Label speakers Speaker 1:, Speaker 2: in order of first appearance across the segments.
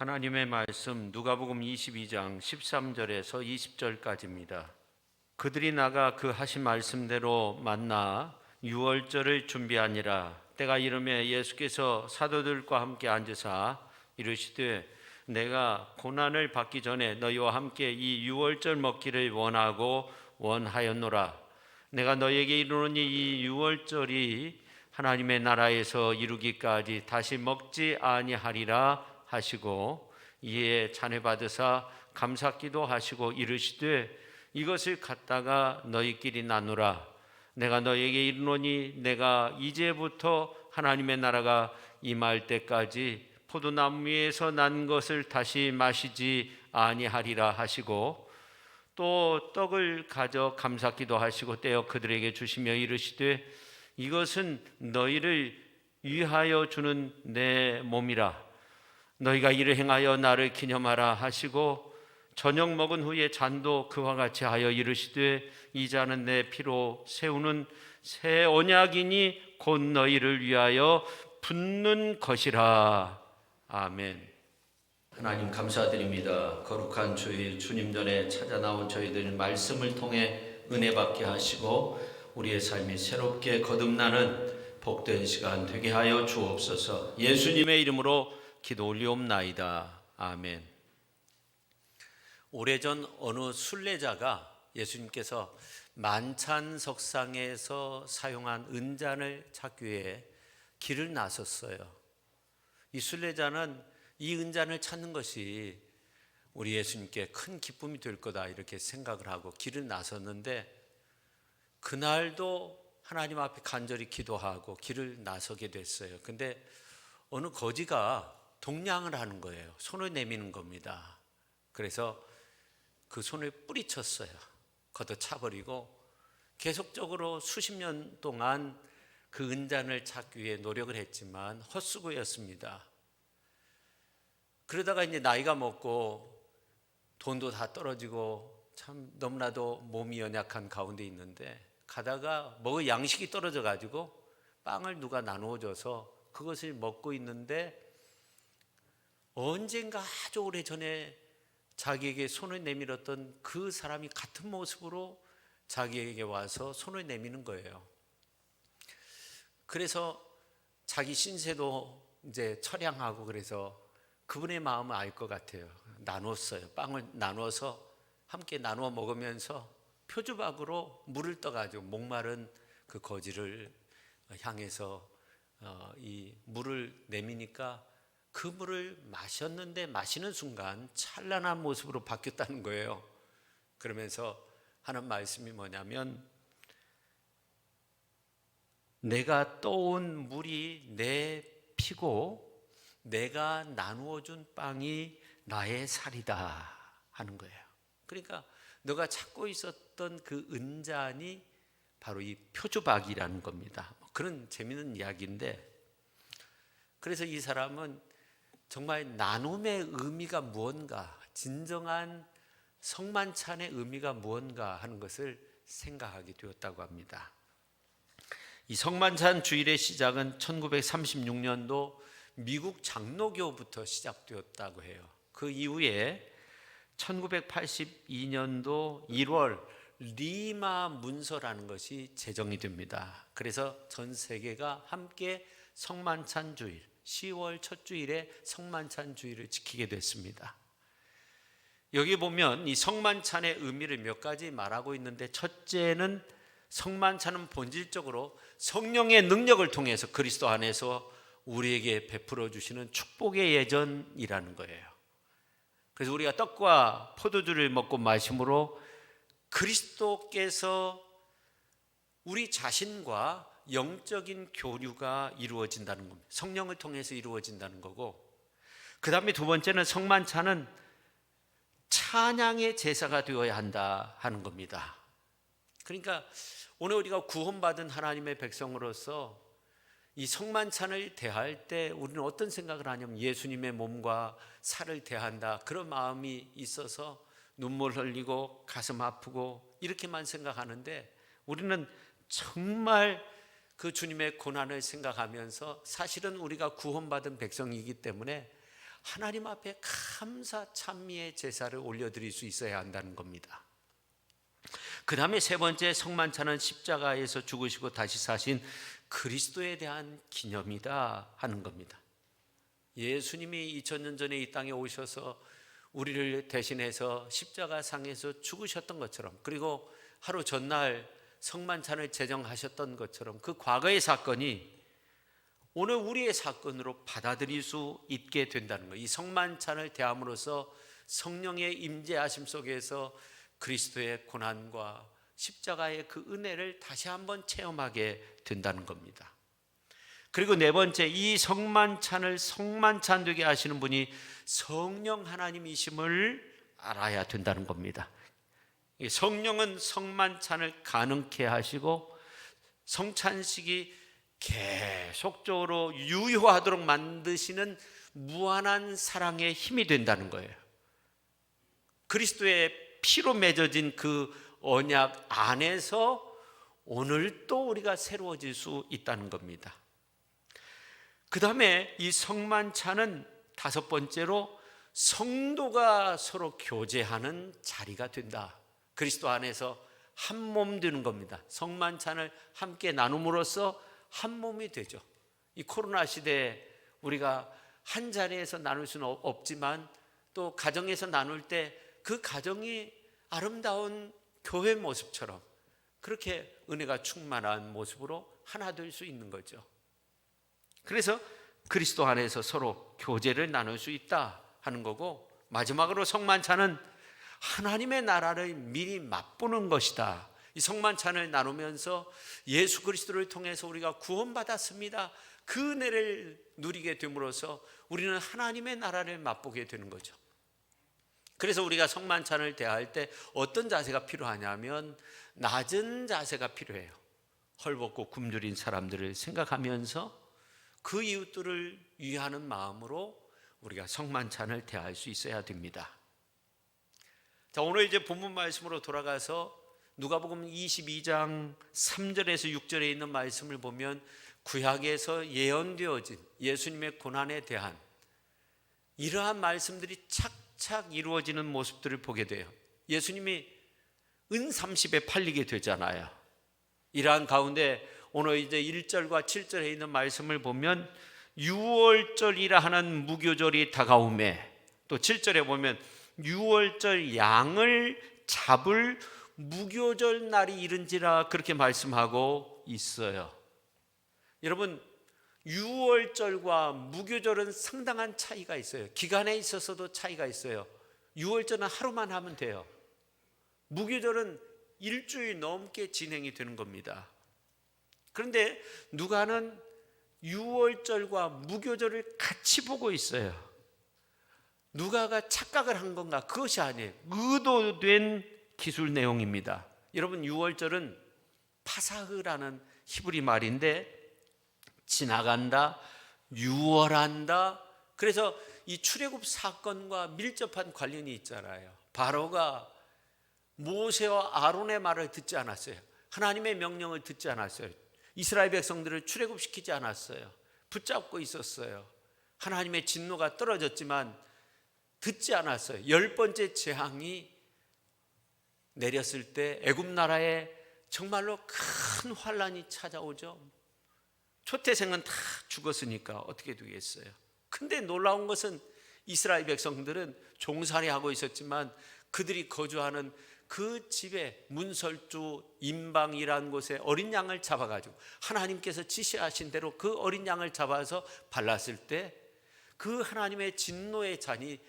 Speaker 1: 하나님의 말씀 누가복음 22장 13절에서 20절까지입니다. 그들이 나가 그 하신 말씀대로 만나 유월절을 준비하니라. 때가 이르매 예수께서 사도들과 함께 앉으사 이르시되 내가 고난을 받기 전에 너희와 함께 이 유월절 먹기를 원하고 원하였노라. 내가 너희에게 이르노니 이 유월절이 하나님의 나라에서 이루기까지 다시 먹지 아니하리라 하시고 이에 잔을 받으사 감사기도 하시고 이르시되 이것을 갖다가 너희끼리 나누라. 내가 너희에게 이르노니 내가 이제부터 하나님의 나라가 임할 때까지 포도나무 위에서 난 것을 다시 마시지 아니하리라 하시고 또 떡을 가져 감사기도 하시고 떼어 그들에게 주시며 이르시되 이것은 너희를 위하여 주는 내 몸이라. 너희가 이를 행하여 나를 기념하라 하시고 저녁 먹은 후에 잔도 그와 같이 하여 이르시되 이 잔은 내 피로 세우는 새 언약이니 곧 너희를 위하여 붓는 것이라. 아멘. 하나님 감사드립니다. 거룩한 주일 주님 전에 찾아 나온 저희들 말씀을 통해 은혜 받게 하시고 우리의 삶이 새롭게 거듭나는 복된 시간 되게 하여 주옵소서. 예수님의 이름으로 기도 올리옵나이다. 아멘. 오래전 어느 순례자가 예수님께서 만찬석상에서 사용한 은잔을 찾기 위해 길을 나섰어요. 이 순례자는 이 은잔을 찾는 것이 우리 예수님께 큰 기쁨이 될 거다 이렇게 생각을 하고 길을 나섰는데 그날도 하나님 앞에 간절히 기도하고 길을 나서게 됐어요. 근데 어느 거지가 동냥을 하는 거예요. 손을 내미는 겁니다. 그래서 그 손을 뿌리쳤어요. 걷어차버리고 계속적으로 수십 년 동안 그 은잔을 찾기 위해 노력을 했지만 헛수고였습니다. 그러다가 이제 나이가 먹고 돈도 다 떨어지고 참 너무나도 몸이 연약한 가운데 있는데 가다가 먹을 양식이 떨어져 가지고 빵을 누가 나누어 줘서 그것을 먹고 있는데 언젠가 아주 오래전에 자기에게 손을 내밀었던 그 사람이 같은 모습으로 자기에게 와서 손을 내미는 거예요. 그래서 자기 신세도 이제 처량하고 그래서 그분의 마음을 알 것 같아요. 나눴어요. 빵을 나눠서 함께 나누어 먹으면서 표주박으로 물을 떠가지고 목마른 그 거지를 향해서 이 물을 내미니까 그 물을 마셨는데 마시는 순간 찬란한 모습으로 바뀌었다는 거예요. 그러면서 하는 말씀이 뭐냐면 내가 떠온 물이 내 피고 내가 나누어 준 빵이 나의 살이다 하는 거예요. 그러니까 너가 찾고 있었던 그 은잔이 바로 이 표주박이라는 겁니다. 그런 재미있는 이야기인데 그래서 이 사람은 정말 나눔의 의미가 무언가, 진정한 성만찬의 의미가 무언가 하는 것을 생각하게 되었다고 합니다. 이 성만찬 주일의 시작은 1936년도 미국 장로교부터 시작되었다고 해요. 그 이후에 1982년도 1월 리마 문서라는 것이 제정이 됩니다. 그래서 전 세계가 함께 성만찬 주일 10월 첫 주일에 성만찬 주일을 지키게 됐습니다. 여기 보면 이 성만찬의 의미를 몇 가지 말하고 있는데 첫째는 성만찬은 본질적으로 성령의 능력을 통해서 그리스도 안에서 우리에게 베풀어 주시는 축복의 예전이라는 거예요. 그래서 우리가 떡과 포도주를 먹고 마심으로 그리스도께서 우리 자신과 영적인 교류가 이루어진다는 겁니다. 성령을 통해서 이루어진다는 거고, 그 다음에 두 번째는 성만찬은 찬양의 제사가 되어야 한다 하는 겁니다. 그러니까 오늘 우리가 구원받은 하나님의 백성으로서 이 성만찬을 대할 때 우리는 어떤 생각을 하냐면 예수님의 몸과 살을 대한다 그런 마음이 있어서 눈물 흘리고 가슴 아프고 이렇게만 생각하는데 우리는 정말 그 주님의 고난을 생각하면서 사실은 우리가 구원받은 백성이기 때문에 하나님 앞에 감사 찬미의 제사를 올려드릴 수 있어야 한다는 겁니다. 그 다음에 세 번째 성만찬은 십자가에서 죽으시고 다시 사신 그리스도에 대한 기념이다 하는 겁니다. 예수님이 2000년 전에 이 땅에 오셔서 우리를 대신해서 십자가상에서 죽으셨던 것처럼, 그리고 하루 전날 성만찬을 제정하셨던 것처럼 그 과거의 사건이 오늘 우리의 사건으로 받아들일 수 있게 된다는 거예요. 이 성만찬을 대함으로써 성령의 임재하심 속에서 그리스도의 고난과 십자가의 그 은혜를 다시 한번 체험하게 된다는 겁니다. 그리고 네 번째, 이 성만찬을 성만찬 되게 하시는 분이 성령 하나님이심을 알아야 된다는 겁니다. 성령은 성만찬을 가능케 하시고 성찬식이 계속적으로 유효하도록 만드시는 무한한 사랑의 힘이 된다는 거예요. 그리스도의 피로 맺어진 그 언약 안에서 오늘 또 우리가 새로워질 수 있다는 겁니다. 그 다음에 이 성만찬은 다섯 번째로 성도가 서로 교제하는 자리가 된다. 그리스도 안에서 한 몸 되는 겁니다. 성만찬을 함께 나눔으로써 한 몸이 되죠. 이 코로나 시대에 우리가 한 자리에서 나눌 수는 없지만 또 가정에서 나눌 때 그 가정이 아름다운 교회 모습처럼 그렇게 은혜가 충만한 모습으로 하나 될 수 있는 거죠. 그래서 그리스도 안에서 서로 교제를 나눌 수 있다 하는 거고, 마지막으로 성만찬은 하나님의 나라를 미리 맛보는 것이다. 이 성만찬을 나누면서 예수 그리스도를 통해서 우리가 구원받았습니다. 그 은혜를 누리게 됨으로써 우리는 하나님의 나라를 맛보게 되는 거죠. 그래서 우리가 성만찬을 대할 때 어떤 자세가 필요하냐면 낮은 자세가 필요해요. 헐벗고 굶주린 사람들을 생각하면서 그 이웃들을 위하는 마음으로 우리가 성만찬을 대할 수 있어야 됩니다. 자, 오늘 이제 본문 말씀으로 돌아가서 누가복음 22장 3절에서 6절에 있는 말씀을 보면 구약에서 예언되어진 예수님의 고난에 대한 이러한 말씀들이 착착 이루어지는 모습들을 보게 돼요. 예수님이 은 30에 팔리게 되잖아요. 이러한 가운데 오늘 이제 1절과 7절에 있는 말씀을 보면 유월절이라 하는 무교절이 다가오매, 또 7절에 보면 유월절 양을 잡을 무교절 날이 이른지라 그렇게 말씀하고 있어요. 여러분, 유월절과 무교절은 상당한 차이가 있어요. 기간에 있어서도 차이가 있어요. 유월절은 하루만 하면 돼요. 무교절은 일주일 넘게 진행이 되는 겁니다. 그런데 누가는 유월절과 무교절을 같이 보고 있어요. 누가가 착각을 한 건가? 그것이 아니에요. 의도된 기술 내용입니다. 여러분, 유월절은 파사흐라는 히브리 말인데 지나간다, 유월한다. 그래서 이 출애굽 사건과 밀접한 관련이 있잖아요. 바로가 모세와 아론의 말을 듣지 않았어요. 하나님의 명령을 듣지 않았어요. 이스라엘 백성들을 출애굽시키지 않았어요. 붙잡고 있었어요. 하나님의 진노가 떨어졌지만 듣지 않았어요. 10번째 재앙이 내렸을 때 애굽 나라에 정말로 큰 환란이 찾아오죠. 초태생은 다 죽었으니까 어떻게 되겠어요. 근데 놀라운 것은 이스라엘 백성들은 종살이하고 있었지만 그들이 거주하는 그 집에 문설주 임방이라는 곳에 어린 양을 잡아가지고 하나님께서 지시하신 대로 그 어린 양을 잡아서 발랐을 때 그 하나님의 진노의 잔이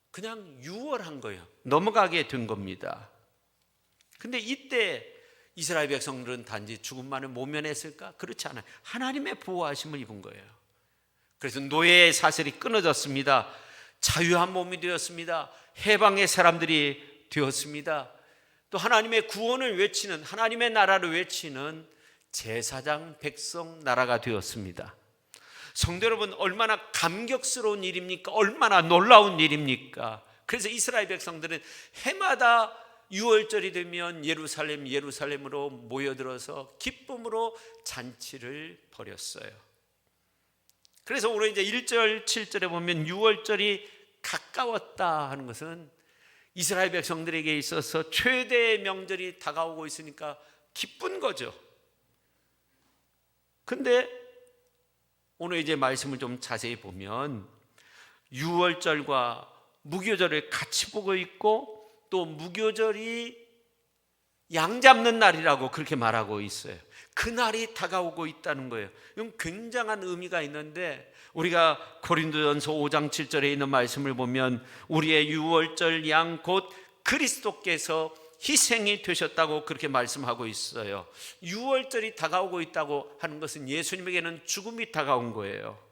Speaker 1: 그냥 유월한 거예요. 넘어가게 된 겁니다. 근데 이때 이스라엘 백성들은 단지 죽음만을 모면했을까? 그렇지 않아요. 하나님의 보호하심을 입은 거예요. 그래서 노예의 사슬이 끊어졌습니다. 자유한 몸이 되었습니다. 해방의 사람들이 되었습니다. 또 하나님의 구원을 외치는, 하나님의 나라를 외치는 제사장 백성 나라가 되었습니다. 성도 여러분, 얼마나 감격스러운 일입니까? 얼마나 놀라운 일입니까? 그래서 이스라엘 백성들은 해마다 유월절이 되면 예루살렘으로 모여들어서 기쁨으로 잔치를 벌였어요. 그래서 오늘 이제 1절 7절에 보면 6월절이 가까웠다 하는 것은 이스라엘 백성들에게 있어서 최대의 명절이 다가오고 있으니까 기쁜 거죠. 근데 오늘 이제 말씀을 좀 자세히 보면 6월절과 무교절을 같이 보고 있고 또 무교절이 양 잡는 날이라고 그렇게 말하고 있어요. 그 날이 다가오고 있다는 거예요. 이건 굉장한 의미가 있는데 우리가 고린도전서 5장 7절에 있는 말씀을 보면 우리의 6월절 양 곧 그리스도께서 희생이 되셨다고 그렇게 말씀하고 있어요. 6월절이 다가오고 있다고 하는 것은 예수님에게는 죽음이 다가온 거예요.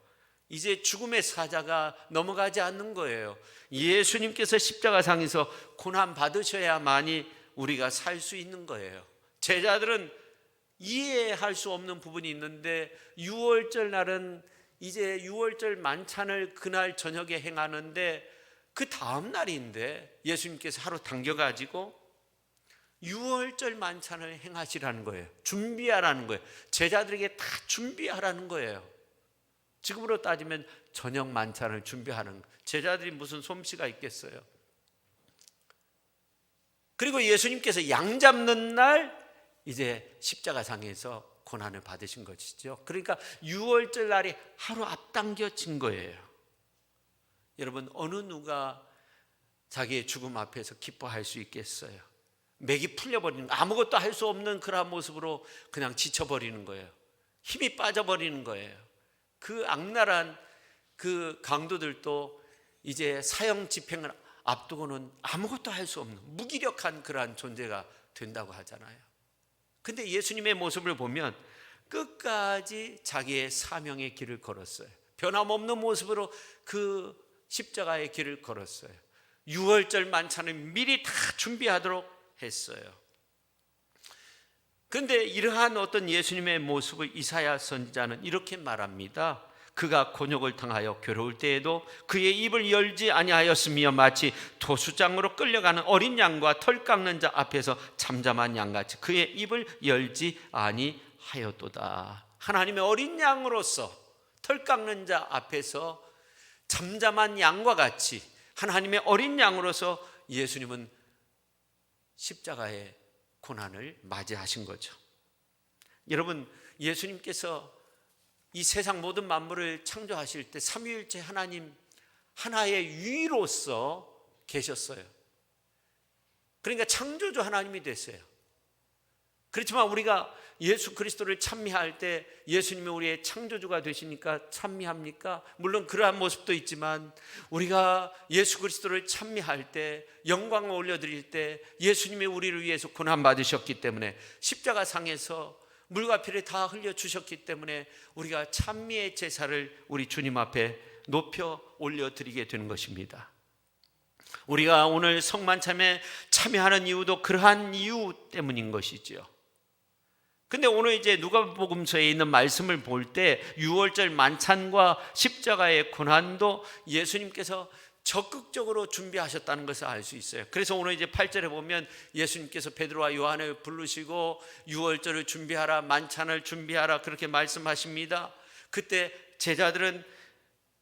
Speaker 1: 이제 죽음의 사자가 넘어가지 않는 거예요. 예수님께서 십자가상에서 고난 받으셔야만이 우리가 살 수 있는 거예요. 제자들은 이해할 수 없는 부분이 있는데 6월절 날은 이제 6월절 만찬을 그날 저녁에 행하는데 그 다음 날인데 예수님께서 하루 당겨가지고 6월절 만찬을 행하시라는 거예요. 준비하라는 거예요. 제자들에게 다 준비하라는 거예요. 지금으로 따지면 저녁 만찬을 준비하는, 제자들이 무슨 솜씨가 있겠어요. 그리고 예수님께서 양 잡는 날 이제 십자가상에서 고난을 받으신 것이죠. 그러니까 6월절 날이 하루 앞당겨진 거예요. 여러분, 어느 누가 자기의 죽음 앞에서 기뻐할 수 있겠어요? 맥이 풀려버리는, 아무것도 할 수 없는 그런 모습으로 그냥 지쳐버리는 거예요. 힘이 빠져버리는 거예요. 그 악랄한 그 강도들도 이제 사형 집행을 앞두고는 아무것도 할 수 없는 무기력한 그러한 존재가 된다고 하잖아요. 근데 예수님의 모습을 보면 끝까지 자기의 사명의 길을 걸었어요. 변함없는 모습으로 그 십자가의 길을 걸었어요. 6월절 만찬을 미리 다 준비하도록 했어요. 그런데 이러한 어떤 예수님의 모습을 이사야 선지자는 이렇게 말합니다. 그가 곤욕을 당하여 괴로울 때에도 그의 입을 열지 아니하였으며 마치 도수장으로 끌려가는 어린 양과 털 깎는 자 앞에서 잠잠한 양같이 그의 입을 열지 아니하였도다. 하나님의 어린 양으로서 털 깎는 자 앞에서 잠잠한 양과 같이 하나님의 어린 양으로서 예수님은 십자가의 고난을 맞이하신 거죠. 여러분, 예수님께서 이 세상 모든 만물을 창조하실 때 삼위일체 하나님 하나의 위로서 계셨어요. 그러니까 창조주 하나님이 됐어요. 그렇지만 우리가 예수 그리스도를 찬미할 때 예수님이 우리의 창조주가 되시니까 찬미합니까? 물론 그러한 모습도 있지만 우리가 예수 그리스도를 찬미할 때, 영광을 올려드릴 때 예수님이 우리를 위해서 고난 받으셨기 때문에 십자가상에서 물과 피를 다 흘려주셨기 때문에 우리가 찬미의 제사를 우리 주님 앞에 높여 올려드리게 되는 것입니다. 우리가 오늘 성만찬에 참여하는 이유도 그러한 이유 때문인 것이죠. 근데 오늘 이제 누가복음서에 있는 말씀을 볼 때 6월절 만찬과 십자가의 고난도 예수님께서 적극적으로 준비하셨다는 것을 알 수 있어요. 그래서 오늘 이제 8절에 보면 예수님께서 베드로와 요한을 부르시고 6월절을 준비하라, 만찬을 준비하라 그렇게 말씀하십니다. 그때 제자들은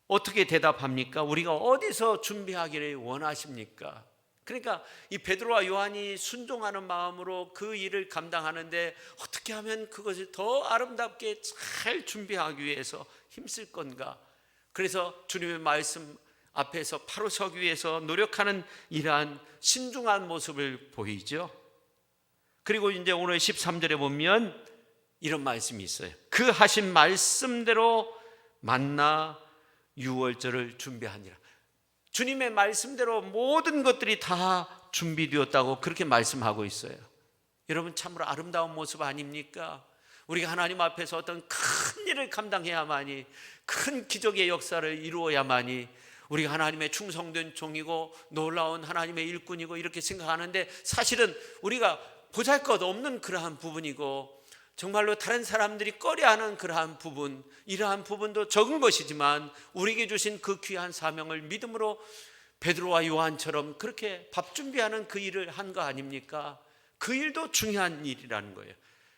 Speaker 1: 어떻게 대답합니까? 우리가 어디서 준비하기를 원하십니까? 그러니까 이 베드로와 요한이 순종하는 마음으로 그 일을 감당하는데 어떻게 하면 그것을 더 아름답게 잘 준비하기 위해서 힘쓸 건가? 그래서 주님의 말씀 앞에서 바로 서기 위해서 노력하는 이러한 신중한 모습을 보이죠. 그리고 이제 오늘 13절에 보면 이런 말씀이 있어요. 그 하신 말씀대로 만나 6월절을 준비하니라. 주님의 말씀대로 모든 것들이 다 준비되었다고 그렇게 말씀하고 있어요. 여러분, 참으로 아름다운 모습 아닙니까? 우리가 하나님 앞에서 어떤 큰 일을 감당해야만이, 큰 기적의 역사를 이루어야만이 우리가 하나님의 충성된 종이고 놀라운 하나님의 일꾼이고 이렇게 생각하는데, 사실은 우리가 보잘것없는 그러한 부분이고 정말로 다른 사람들이 꺼려하는 그러한 부분, 이러한 부분도 적은 것이지만 우리에게 주신 그 귀한 사명을 믿음으로 베드로와 요한처럼 그렇게 밥 준비하는 그 일을 한 거 아닙니까? 그 일도 중요한 일이라는 거예요.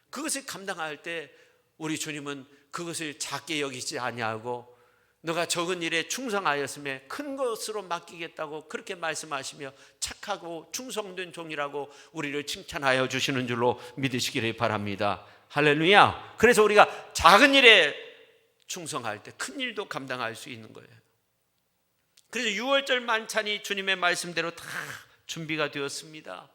Speaker 1: 그것을 감당할 때 우리 주님은 그것을 작게 여기지 아니하고 너가 적은 일에 충성하였음에 큰 것으로 맡기겠다고 그렇게 말씀하시며 착하고 충성된 종이라고 우리를 칭찬하여 주시는 줄로 믿으시기를 바랍니다. 할렐루야. 그래서 우리가 작은 일에 충성할 때 큰 일도 감당할 수 있는 거예요. 그래서 6월절 만찬이 주님의 말씀대로 다 준비가 되었습니다.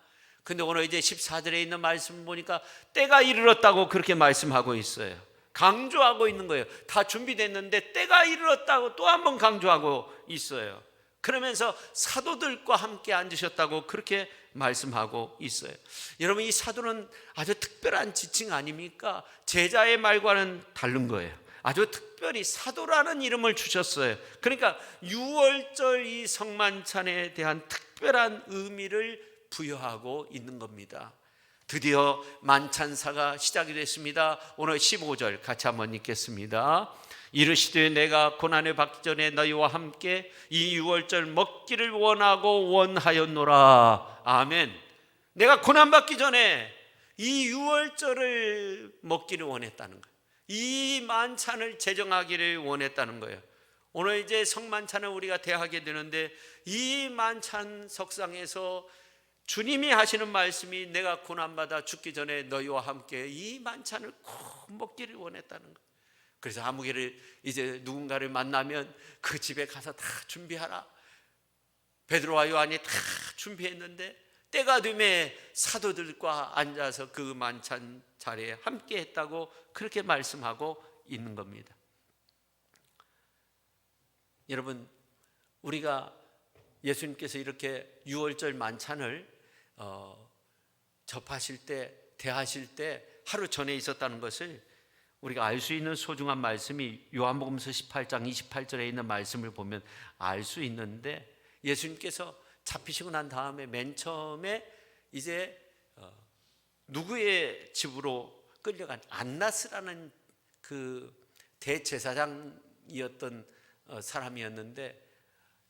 Speaker 1: 근데 오늘 이제 14절에 있는 말씀을 보니까 때가 이르렀다고 그렇게 말씀하고 있어요. 강조하고 있는 거예요. 다 준비됐는데 때가 이르렀다고 또 한 번 강조하고 있어요. 그러면서 사도들과 함께 앉으셨다고 그렇게 말씀하고 있어요. 여러분, 이 사도는 아주 특별한 지칭 아닙니까? 제자의 말과는 다른 거예요. 아주 특별히 사도라는 이름을 주셨어요. 그러니까 6월절 이 성만찬에 대한 특별한 의미를 부여하고 있는 겁니다. 드디어 만찬사가 시작이 됐습니다. 오늘 15절 같이 한번 읽겠습니다. 이르시되 내가 고난을 받기 전에 너희와 함께 이 6월절 먹기를 원하고 원하였노라. 아멘. 내가 고난받기 전에 이 6월절을 먹기를 원했다는 거예요. 이 만찬을 제정하기를 원했다는 거예요. 오늘 이제 성만찬을 우리가 대하게 되는데 이 만찬 석상에서 주님이 하시는 말씀이 내가 고난받아 죽기 전에 너희와 함께 이 만찬을 꼭 먹기를 원했다는 거예요. 그래서 아무개를 이제 누군가를 만나면 그 집에 가서 다 준비하라. 베드로와 요한이 다 준비했는데 때가 되매 사도들과 앉아서 그 만찬 자리에 함께 했다고 그렇게 말씀하고 있는 겁니다. 여러분, 우리가 예수님께서 이렇게 6월절 만찬을 접하실 때, 대하실 때 하루 전에 있었다는 것을 우리가 알 수 있는 소중한 말씀이 요한복음서 18장 28절에 있는 말씀을 보면 알 수 있는데, 예수님께서 잡히시고 난 다음에 맨 처음에 이제 누구의 집으로 끌려간 안나스라는 그 대제사장이었던 사람이었는데,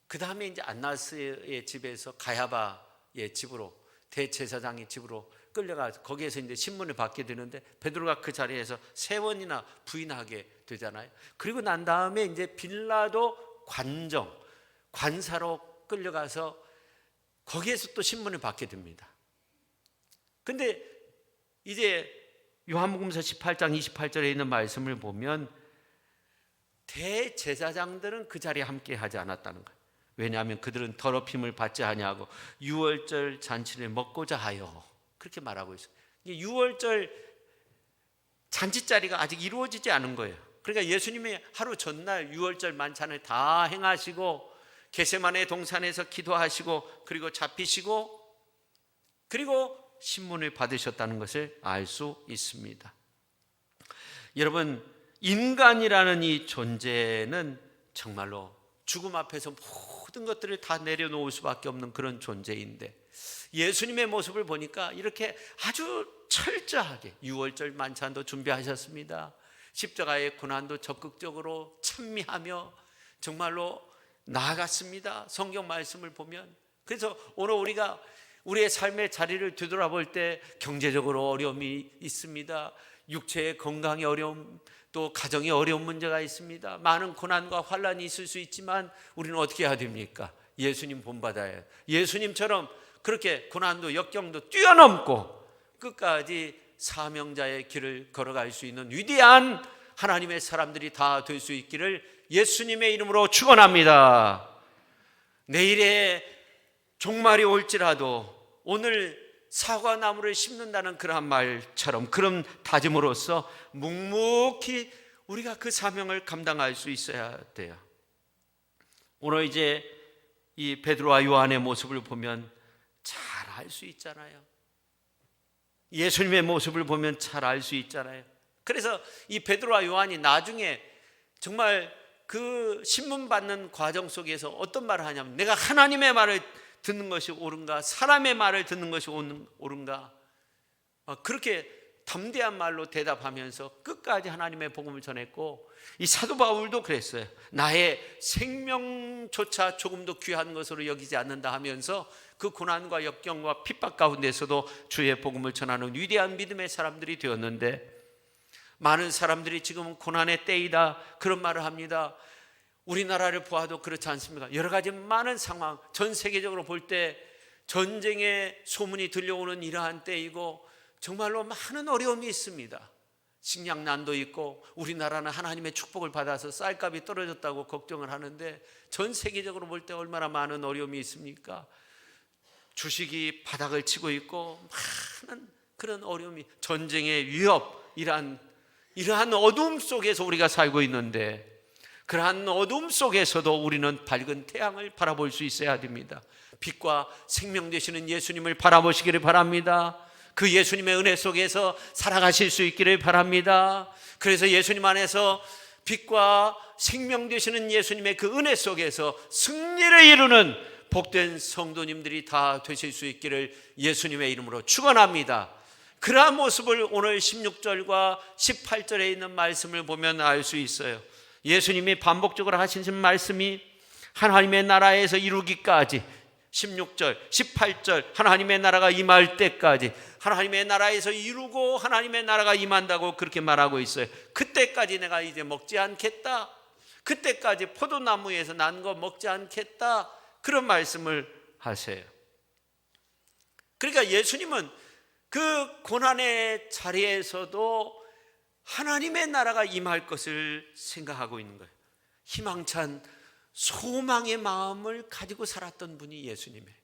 Speaker 1: 그 다음에 이제 안나스의 집에서 가야바의 집으로, 대제사장의 집으로 끌려가서 거기에서 이제 신문을 받게 되는데 베드로가 그 자리에서 3번이나 부인하게 되잖아요. 그리고 난 다음에 이제 빌라도 관사로 끌려가서 거기에서 또 신문을 받게 됩니다. 근데 이제 요한복음서 18장 28절에 있는 말씀을 보면 대제사장들은 그 자리에 함께 하지 않았다는 거예요. 왜냐하면 그들은 더럽힘을 받지 아니하고 6월절 잔치를 먹고자 하여 그렇게 말하고 있어요. 6월절 잔치 자리가 아직 이루어지지 않은 거예요. 그러니까 예수님이 하루 전날 6월절 만찬을 다 행하시고 겟세마네 동산에서 기도하시고 그리고 잡히시고 그리고 신문을 받으셨다는 것을 알 수 있습니다. 여러분, 인간이라는 이 존재는 정말로 죽음 앞에서 모든 것들을 다 내려놓을 수밖에 없는 그런 존재인데 예수님의 모습을 보니까 이렇게 아주 철저하게 6월절 만찬도 준비하셨습니다. 십자가의 고난도 적극적으로 찬미하며 정말로 나아갔습니다. 성경 말씀을 보면. 그래서 오늘 우리가 우리의 삶의 자리를 되돌아볼 때 경제적으로 어려움이 있습니다. 육체의 건강의 어려움, 또 가정의 어려운 문제가 있습니다. 많은 고난과 환난이 있을 수 있지만 우리는 어떻게 해야 됩니까? 예수님 본받아야 해요. 예수님처럼 그렇게 고난도 역경도 뛰어넘고 끝까지 사명자의 길을 걸어갈 수 있는 위대한 하나님의 사람들이 다 될 수 있기를 예수님의 이름으로 축원합니다. 내일의 종말이 올지라도 오늘 사과나무를 심는다는 그러한 말처럼 그런 다짐으로써 묵묵히 우리가 그 사명을 감당할 수 있어야 돼요. 오늘 이제 이 베드로와 요한의 모습을 보면 잘 알 수 있잖아요. 예수님의 모습을 보면 잘 알 수 있잖아요. 그래서 이 베드로와 요한이 나중에 정말 그 신문 받는 과정 속에서 어떤 말을 하냐면 내가 하나님의 말을 듣는 것이 옳은가 사람의 말을 듣는 것이 옳은가 그렇게 담대한 말로 대답하면서 끝까지 하나님의 복음을 전했고 이 사도 바울도 그랬어요. 나의 생명조차 조금도 귀한 것으로 여기지 않는다 하면서 그 고난과 역경과 핍박 가운데서도 주의 복음을 전하는 위대한 믿음의 사람들이 되었는데 많은 사람들이 지금은 고난의 때이다 그런 말을 합니다. 우리나라를 보아도 그렇지 않습니까? 여러 가지 많은 상황, 전 세계적으로 볼 때 전쟁의 소문이 들려오는 이러한 때이고 정말로 많은 어려움이 있습니다. 식량난도 있고 우리나라는 하나님의 축복을 받아서 쌀값이 떨어졌다고 걱정을 하는데 전 세계적으로 볼 때 얼마나 많은 어려움이 있습니까? 주식이 바닥을 치고 있고 많은 그런 어려움이, 전쟁의 위협, 이러한 어둠 속에서 우리가 살고 있는데 그러한 어둠 속에서도 우리는 밝은 태양을 바라볼 수 있어야 됩니다. 빛과 생명 되시는 예수님을 바라보시기를 바랍니다. 그 예수님의 은혜 속에서 살아가실 수 있기를 바랍니다. 그래서 예수님 안에서 빛과 생명 되시는 예수님의 그 은혜 속에서 승리를 이루는 복된 성도님들이 다 되실 수 있기를 예수님의 이름으로 축원합니다. 그러한 모습을 오늘 16절과 18절에 있는 말씀을 보면 알 수 있어요. 예수님이 반복적으로 하신 말씀이 하나님의 나라에서 이루기까지, 16절, 18절 하나님의 나라가 임할 때까지, 하나님의 나라에서 이루고 하나님의 나라가 임한다고 그렇게 말하고 있어요. 그때까지 내가 이제 먹지 않겠다, 그때까지 포도나무에서 난 거 먹지 않겠다, 그런 말씀을 하세요. 그러니까 예수님은 그 고난의 자리에서도 하나님의 나라가 임할 것을 생각하고 있는 거예요. 희망찬 소망의 마음을 가지고 살았던 분이 예수님이에요.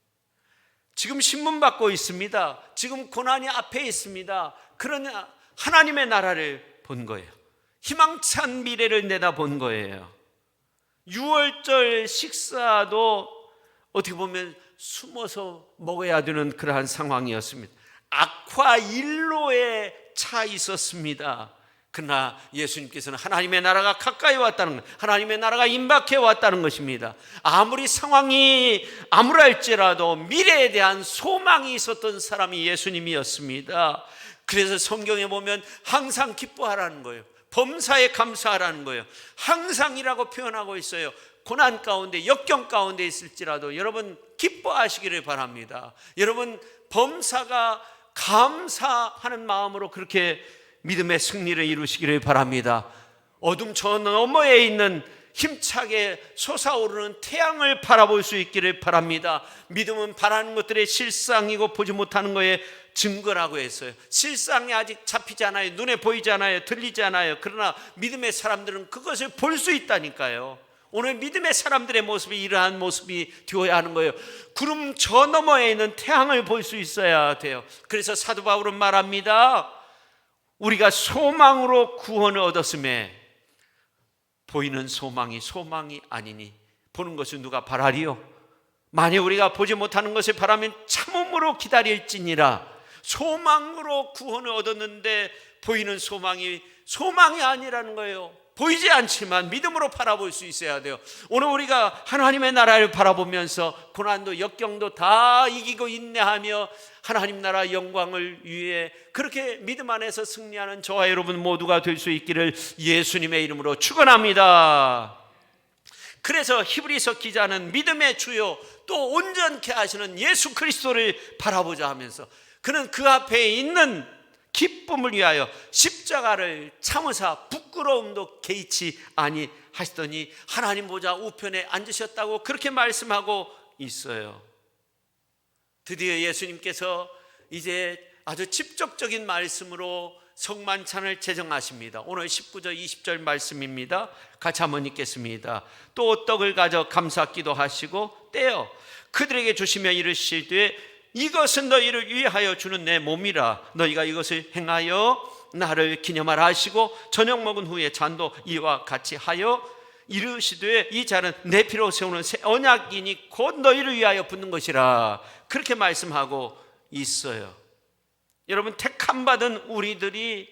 Speaker 1: 지금 신문 받고 있습니다. 지금 고난이 앞에 있습니다. 그러나 하나님의 나라를 본 거예요. 희망찬 미래를 내다본 거예요. 6월절 식사도 어떻게 보면 숨어서 먹어야 되는 그러한 상황이었습니다. 악화 일로에 차 있었습니다. 그러나 예수님께서는 하나님의 나라가 가까이 왔다는 것, 하나님의 나라가 임박해 왔다는 것입니다. 아무리 상황이 암울할지라도 미래에 대한 소망이 있었던 사람이 예수님이었습니다. 그래서 성경에 보면 항상 기뻐하라는 거예요. 범사에 감사하라는 거예요. 항상이라고 표현하고 있어요. 고난 가운데, 역경 가운데 있을지라도 여러분 기뻐하시기를 바랍니다. 여러분 범사가 감사하는 마음으로 그렇게 믿음의 승리를 이루시기를 바랍니다. 어둠 저 너머에 있는 힘차게 솟아오르는 태양을 바라볼 수 있기를 바랍니다. 믿음은 바라는 것들의 실상이고 보지 못하는 것의 증거라고 했어요. 실상이 아직 잡히지 않아요. 눈에 보이지 않아요. 들리지 않아요. 그러나 믿음의 사람들은 그것을 볼 수 있다니까요. 오늘 믿음의 사람들의 모습이 이러한 모습이 되어야 하는 거예요. 구름 저 너머에 있는 태양을 볼 수 있어야 돼요. 그래서 사도 바울은 말합니다. 우리가 소망으로 구원을 얻었음에 보이는 소망이 아니니 보는 것을 누가 바라리요? 만일 우리가 보지 못하는 것을 바라면 참음으로 기다릴지니라. 소망으로 구원을 얻었는데 보이는 소망이 아니라는 거예요. 보이지 않지만 믿음으로 바라볼 수 있어야 돼요. 오늘 우리가 하나님의 나라를 바라보면서 고난도 역경도 다 이기고 인내하며 하나님 나라 영광을 위해 그렇게 믿음 안에서 승리하는 저와 여러분 모두가 될 수 있기를 예수님의 이름으로 축원합니다. 그래서 히브리서 기자는 믿음의 주요 또 온전케 하시는 예수 그리스도를 바라보자 하면서 그는 그 앞에 있는 기쁨을 위하여 십자가를 참으사 부끄러움도 개의치 아니하시더니 하나님 보좌 우편에 앉으셨다고 그렇게 말씀하고 있어요. 드디어 예수님께서 이제 아주 직접적인 말씀으로 성만찬을 제정하십니다. 오늘 19절 20절 말씀입니다. 같이 한번 읽겠습니다. 또 떡을 가져 감사 기도하시고 떼어 그들에게 주시며 이르시되 이것은 너희를 위하여 주는 내 몸이라. 너희가 이것을 행하여 나를 기념하라 하시고 저녁 먹은 후에 잔도 이와 같이 하여 이르시되 이 잔은 내 피로 세우는 새 언약이니 곧 너희를 위하여 붓는 것이라. 그렇게 말씀하고 있어요. 여러분 택함 받은 우리들이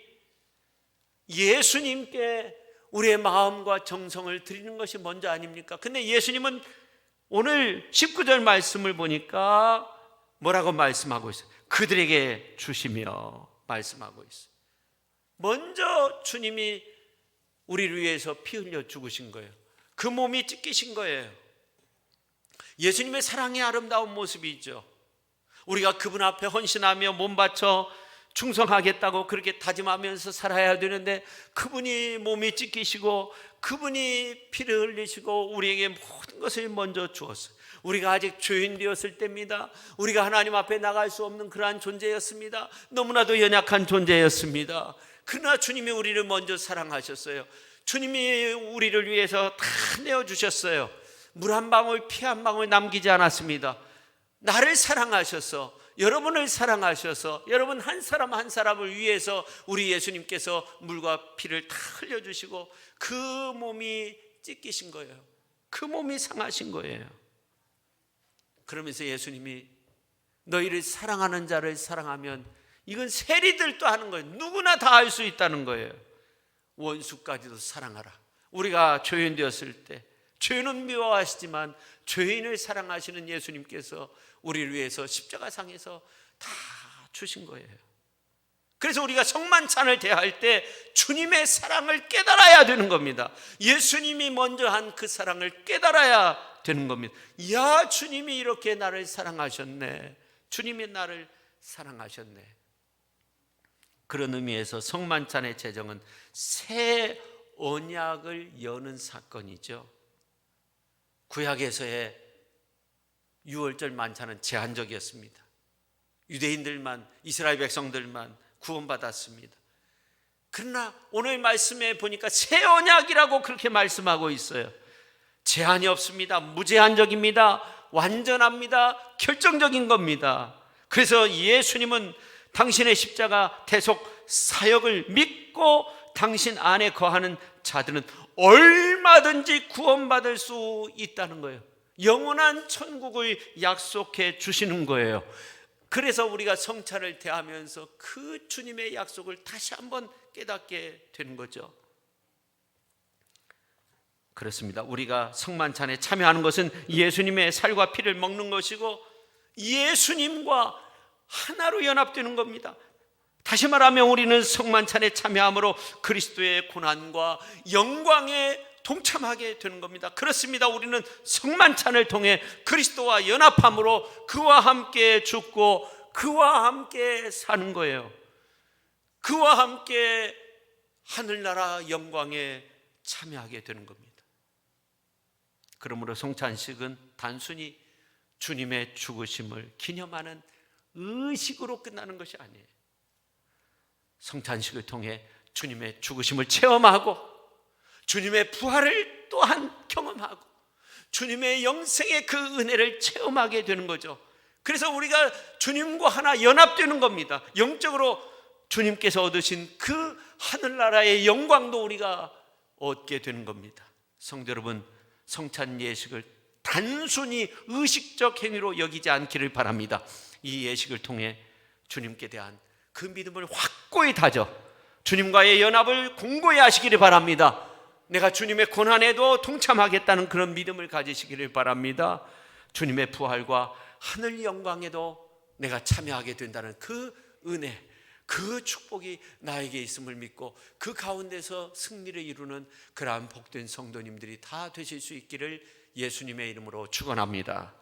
Speaker 1: 예수님께 우리의 마음과 정성을 드리는 것이 먼저 아닙니까? 근데 예수님은 오늘 19절 말씀을 보니까 뭐라고 말씀하고 있어요? 그들에게 주시며 말씀하고 있어요. 먼저 주님이 우리를 위해서 피 흘려 죽으신 거예요. 그 몸이 찢기신 거예요. 예수님의 사랑의 아름다운 모습이죠. 우리가 그분 앞에 헌신하며 몸 바쳐 충성하겠다고 그렇게 다짐하면서 살아야 되는데 그분이 몸이 찢기시고 그분이 피를 흘리시고 우리에게 모든 것을 먼저 주었어요. 우리가 아직 죄인 되었을 때입니다. 우리가 하나님 앞에 나갈 수 없는 그러한 존재였습니다. 너무나도 연약한 존재였습니다. 그러나 주님이 우리를 먼저 사랑하셨어요. 주님이 우리를 위해서 다 내어주셨어요. 물 한 방울 피 한 방울 남기지 않았습니다. 나를 사랑하셔서, 여러분을 사랑하셔서, 여러분 한 사람 한 사람을 위해서 우리 예수님께서 물과 피를 다 흘려주시고 그 몸이 찢기신 거예요. 그 몸이 상하신 거예요. 그러면서 예수님이 너희를 사랑하는 자를 사랑하면, 이건 세리들도 하는 거예요. 누구나 다 할 수 있다는 거예요. 원수까지도 사랑하라. 우리가 죄인 되었을 때 죄는 미워하시지만 죄인을 사랑하시는 예수님께서 우리를 위해서 십자가상에서 다 주신 거예요. 그래서 우리가 성만찬을 대할 때 주님의 사랑을 깨달아야 되는 겁니다. 예수님이 먼저 한 그 사랑을 깨달아야 되는 겁니다. 야, 주님이 이렇게 나를 사랑하셨네. 주님이 나를 사랑하셨네. 그런 의미에서 성만찬의 제정은 새 언약을 여는 사건이죠. 구약에서의 유월절 만찬은 제한적이었습니다. 유대인들만, 이스라엘 백성들만 구원받았습니다. 그러나 오늘 말씀에 보니까 새 언약이라고 그렇게 말씀하고 있어요. 제한이 없습니다. 무제한적입니다. 완전합니다. 결정적인 겁니다. 그래서 예수님은 당신의 십자가 대속 사역을 믿고 당신 안에 거하는 자들은 얼마든지 구원받을 수 있다는 거예요. 영원한 천국을 약속해 주시는 거예요. 그래서 우리가 성찬을 대하면서 그 주님의 약속을 다시 한번 깨닫게 되는 거죠. 그렇습니다. 우리가 성만찬에 참여하는 것은 예수님의 살과 피를 먹는 것이고 예수님과 하나로 연합되는 겁니다. 다시 말하면 우리는 성만찬에 참여함으로 그리스도의 고난과 영광에 동참하게 되는 겁니다. 그렇습니다. 우리는 성만찬을 통해 그리스도와 연합함으로 그와 함께 죽고 그와 함께 사는 거예요. 그와 함께 하늘나라 영광에 참여하게 되는 겁니다. 그러므로 성찬식은 단순히 주님의 죽으심을 기념하는 의식으로 끝나는 것이 아니에요. 성찬식을 통해 주님의 죽으심을 체험하고 주님의 부활을 또한 경험하고 주님의 영생의 그 은혜를 체험하게 되는 거죠. 그래서 우리가 주님과 하나 연합되는 겁니다. 영적으로 주님께서 얻으신 그 하늘나라의 영광도 우리가 얻게 되는 겁니다. 성도 여러분, 성찬 예식을 단순히 의식적 행위로 여기지 않기를 바랍니다. 이 예식을 통해 주님께 대한 그 믿음을 확고히 다져 주님과의 연합을 공고히 하시기를 바랍니다. 내가 주님의 고난에도 동참하겠다는 그런 믿음을 가지시기를 바랍니다. 주님의 부활과 하늘 영광에도 내가 참여하게 된다는 그 은혜, 그 축복이 나에게 있음을 믿고 그 가운데서 승리를 이루는 그러한 복된 성도님들이 다 되실 수 있기를 예수님의 이름으로 축원합니다.